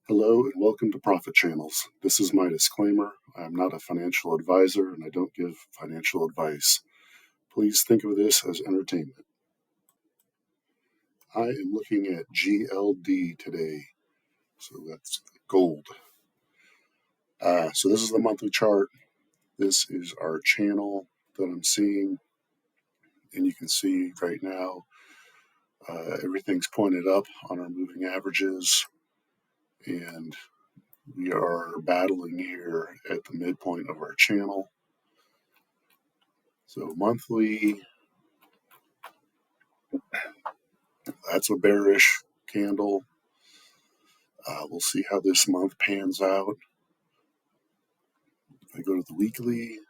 Hello and welcome to Profit Channels. This is my disclaimer. I am not a financial advisor and I don't give financial advice. Please think of this as entertainment. I am looking at GLD today. So that's gold. So this is the monthly chart. This is our channel that I'm seeing. And you can see right now everything's pointed up on our moving averages. And we are battling here at the midpoint of our channel. So monthly, that's a bearish candle. We'll see how this month pans out. If I go to the weekly,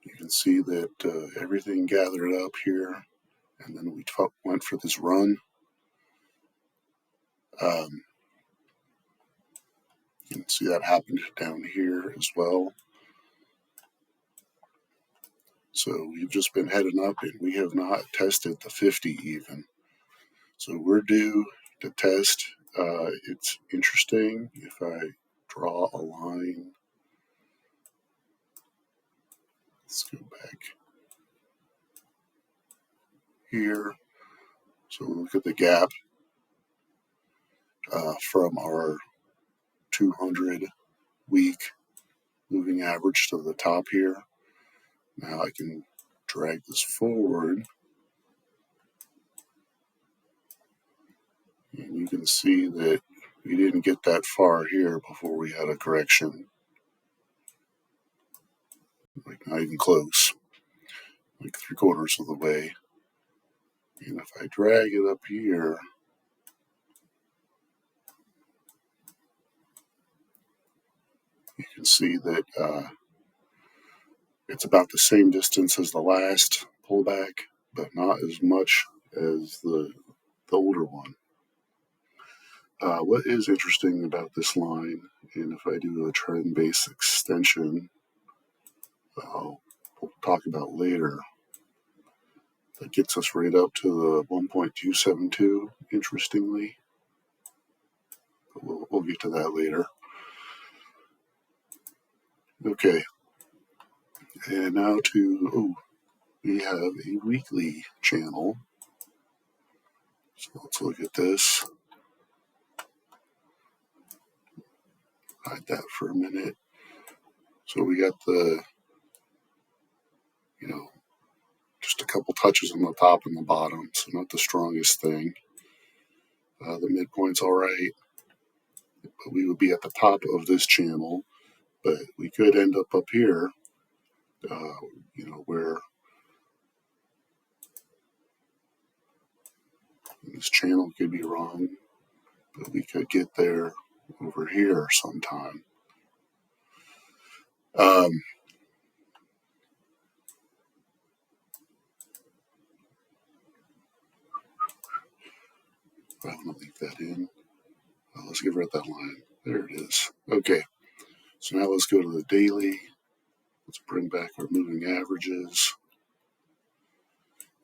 you can see that everything gathered up here, and then we went for this run. You can see that happened down here as well. So we've just been heading up, and we have not tested the 50 even. So we're due to test. It's interesting if I draw a line. Let's go back here. So look at the gap from our 200-week moving average to the top here. Now I can drag this forward, and you can see that we didn't get that far here before we had a correction. Like not even close, like 3/4 of the way. And if I drag it up here, you can see that it's about the same distance as the last pullback, but not as much as the older one. What is interesting about this line, and if I do a trend-based extension, we'll talk about later, that gets us right up to the 1.272, interestingly. But we'll get to that later. Okay, and now we have a weekly channel. So let's look at this. Hide that for a minute. So we got the, just a couple touches on the top and the bottom, so not the strongest thing. The midpoint's all right, but we would be at the top of this channel, but we could end up here, where this channel could be wrong, but we could get there over here sometime. I want to leave that in. Let's get rid of that line. There it is. Okay, so now let's go to the daily. Let's bring back our moving averages.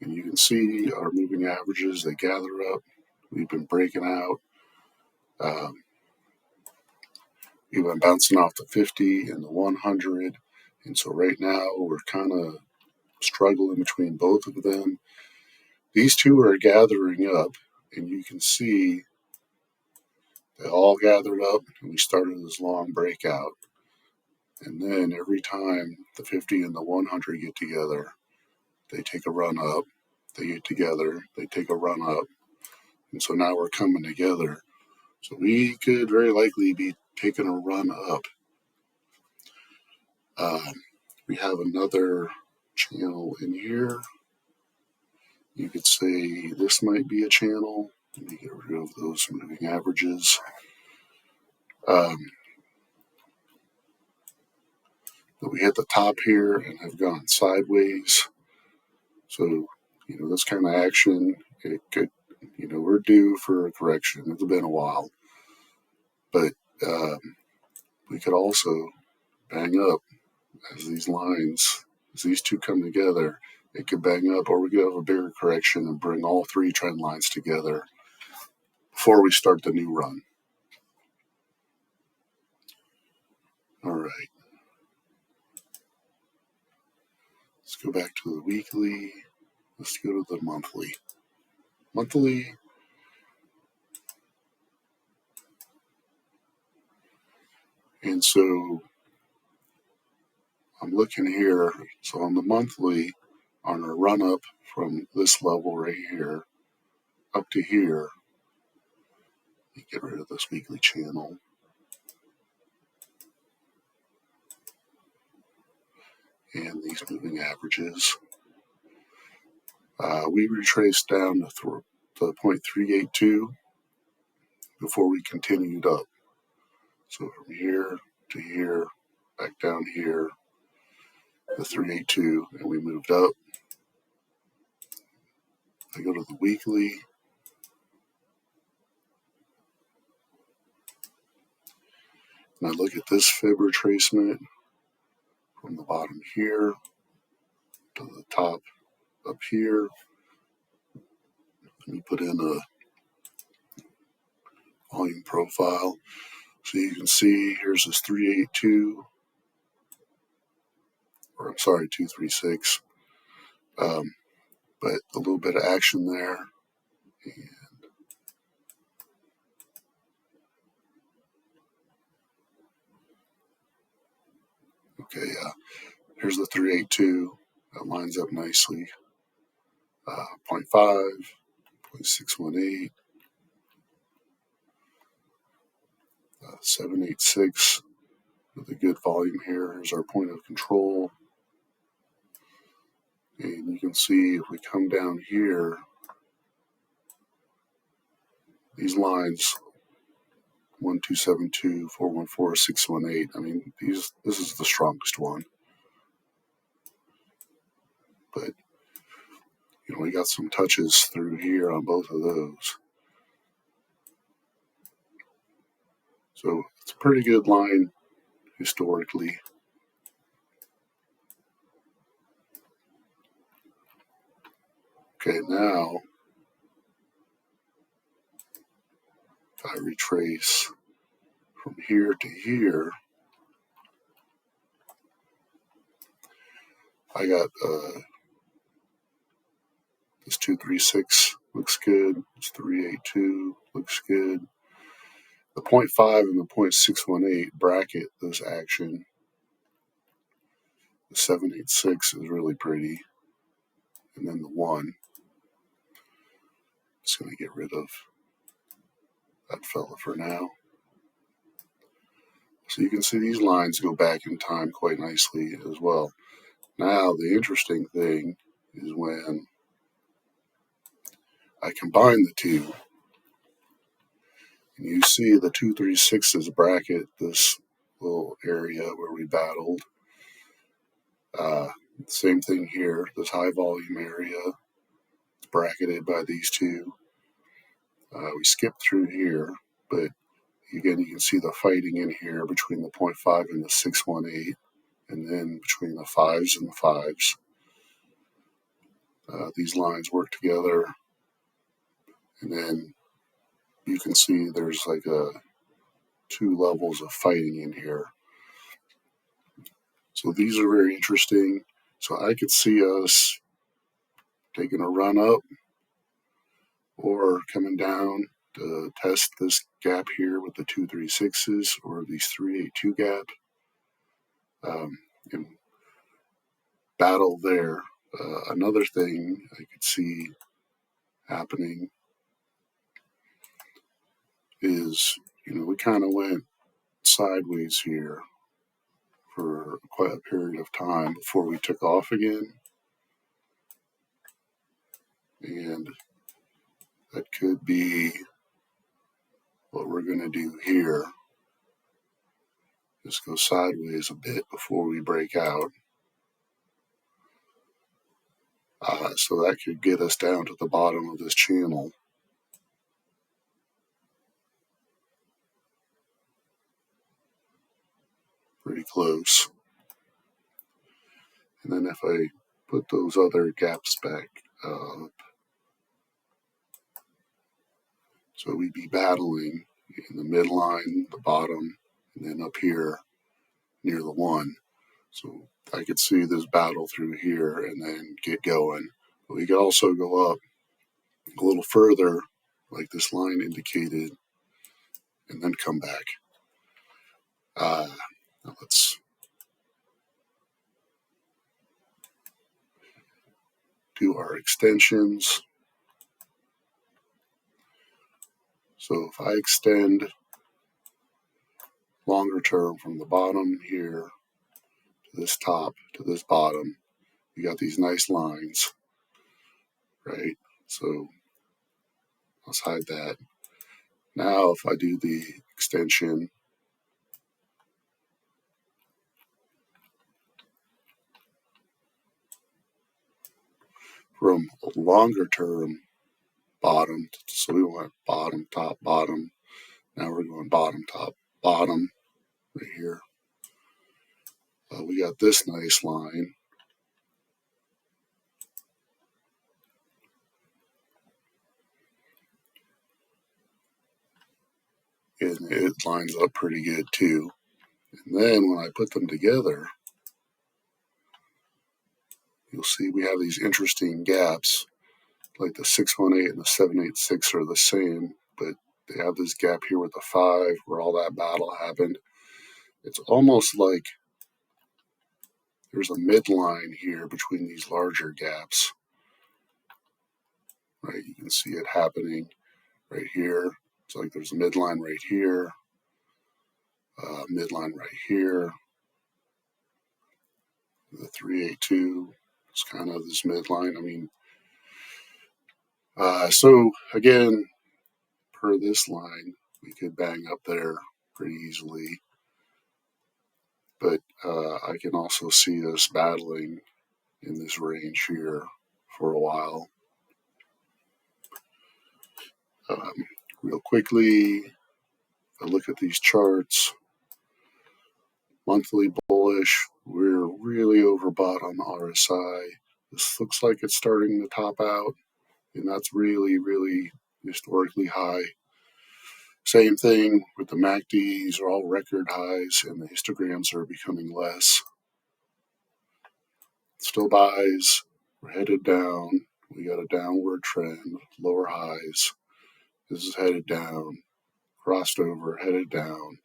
And you can see our moving averages, they gather up. We've been breaking out. We've been bouncing off the 50 and the 100. And so right now we're kind of struggling between both of them. These two are gathering up, and you can see they all gathered up, and we started this long breakout. And then every time the 50 and the 100 get together, they take a run up. They get together, they take a run up. And so now we're coming together. So we could very likely be taking a run up. We have another channel in here. You could say this might be a channel. Let me get rid of those moving averages. But we hit the top here and have gone sideways. So, this kind of action, it could, we're due for a correction. It's been a while. But we could also bang up as these lines, as these two come together. It could bang up, or we could have a bigger correction and bring all three trend lines together before we start the new run. All right. Let's go back to the weekly. Let's go to the monthly. Monthly. And so I'm looking here. So on the monthly, on a run up from this level right here up to here, you get rid of this weekly channel. And these moving averages. We retraced down to 0.382 before we continued up. So from here to here, back down here, the 382, and we moved up. I go to the weekly. And I look at this fib retracement from the bottom here to the top up here. Let me put in a volume profile. So you can see here's this 382, or I'm sorry, 236. But a little bit of action there. And okay, here's the 382. That lines up nicely. 0.5, 0.618, 786 with a good volume here. Here's our point of control. And you can see if we come down here, these lines 1272, 414, 618. I mean, this is the strongest one. But we got some touches through here on both of those. So it's a pretty good line historically. Okay, now if I retrace from here to here, I got this 236 looks good. This 382 looks good. The 0.5 and the 0.618 bracket this action. The 786 is really pretty. And then the 1. Just going to get rid of that fella for now. So you can see these lines go back in time quite nicely as well. Now the interesting thing is when I combine the two, and you see the 236's bracket this little area where we battled. Same thing here, this high volume area is bracketed by these two. We skipped through here, but again, you can see the fighting in here between the 0.5 and the 618, and then between the 5s and the 5s. These lines work together, and then you can see there's like two levels of fighting in here. So these are very interesting. So I could see us taking a run up or coming down to test this gap here with the 236s or these 382 gap and battle there. Another thing I could see happening is, we kind of went sideways here for quite a period of time before we took off again. And that could be what we're going to do here. Just go sideways a bit before we break out. So that could get us down to the bottom of this channel. Pretty close. And then if I put those other gaps back up, So we'd be battling in the midline, the bottom, and then up here near the 1. So I could see this battle through here and then get going. But we could also go up a little further, like this line indicated, and then come back. Now let's do our extensions. So if I extend longer term from the bottom here to this top to this bottom, you got these nice lines, right? So let's hide that. Now if I do the extension from longer term bottom, so we went bottom, top, bottom. Now we're going bottom, top, bottom right here. We got this nice line. And it lines up pretty good too. And then when I put them together, you'll see we have these interesting gaps, like the 618 and the 786 are the same, but they have this gap here with the 5 where all that battle happened. It's almost like there's a midline here between these larger gaps, right? You can see it happening right here. It's like there's a midline right here, midline right here. The 382 is kind of this midline. I mean, so again, per this line, we could bang up there pretty easily. But I can also see us battling in this range here for a while. Real quickly, if I look at these charts, monthly bullish, we're really overbought on the RSI. This looks like it's starting to top out, and that's really, really historically high. Same thing with the MACDs are all record highs, and the histograms are becoming less. Still buys, we're headed down. We got a downward trend, lower highs. This is headed down, crossed over, headed down.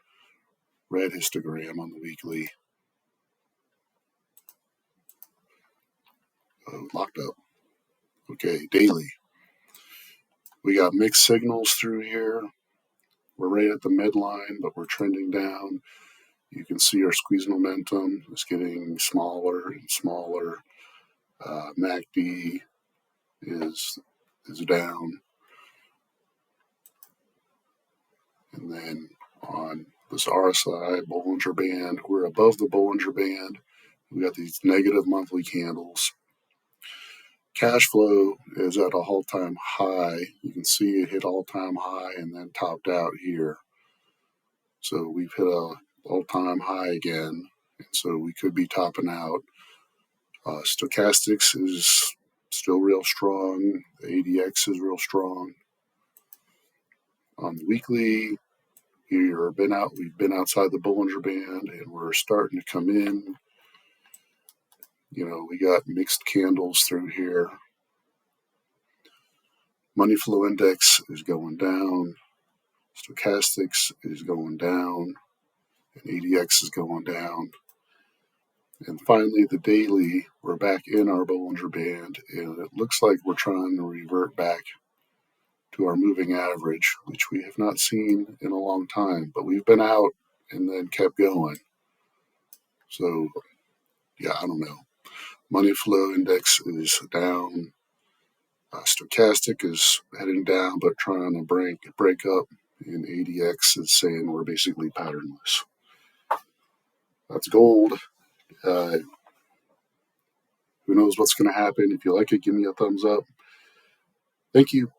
Red histogram on the weekly. Locked up. Okay, daily. We got mixed signals through here. We're right at the midline, but we're trending down. You can see our squeeze momentum is getting smaller and smaller. MACD is down. And then on this RSI Bollinger Band, we're above the Bollinger Band. We got these negative monthly candles. Cash flow is at an all-time high. You can see it hit all-time high and then topped out here. So we've hit a all-time high again, and so we could be topping out. Stochastics is still real strong. The ADX is real strong. On the weekly, we've been outside the Bollinger Band, and we're starting to come in. You know, we got mixed candles through here. Money flow index is going down. Stochastics is going down. And ADX is going down. And finally, the daily, we're back in our Bollinger Band, and it looks like we're trying to revert back to our moving average, which we have not seen in a long time, but we've been out and then kept going. So, yeah, I don't know. Money flow index is down. Stochastic is heading down, but trying to break up, and ADX is saying we're basically patternless. That's gold. Who knows what's going to happen? If you like it, give me a thumbs up. Thank you.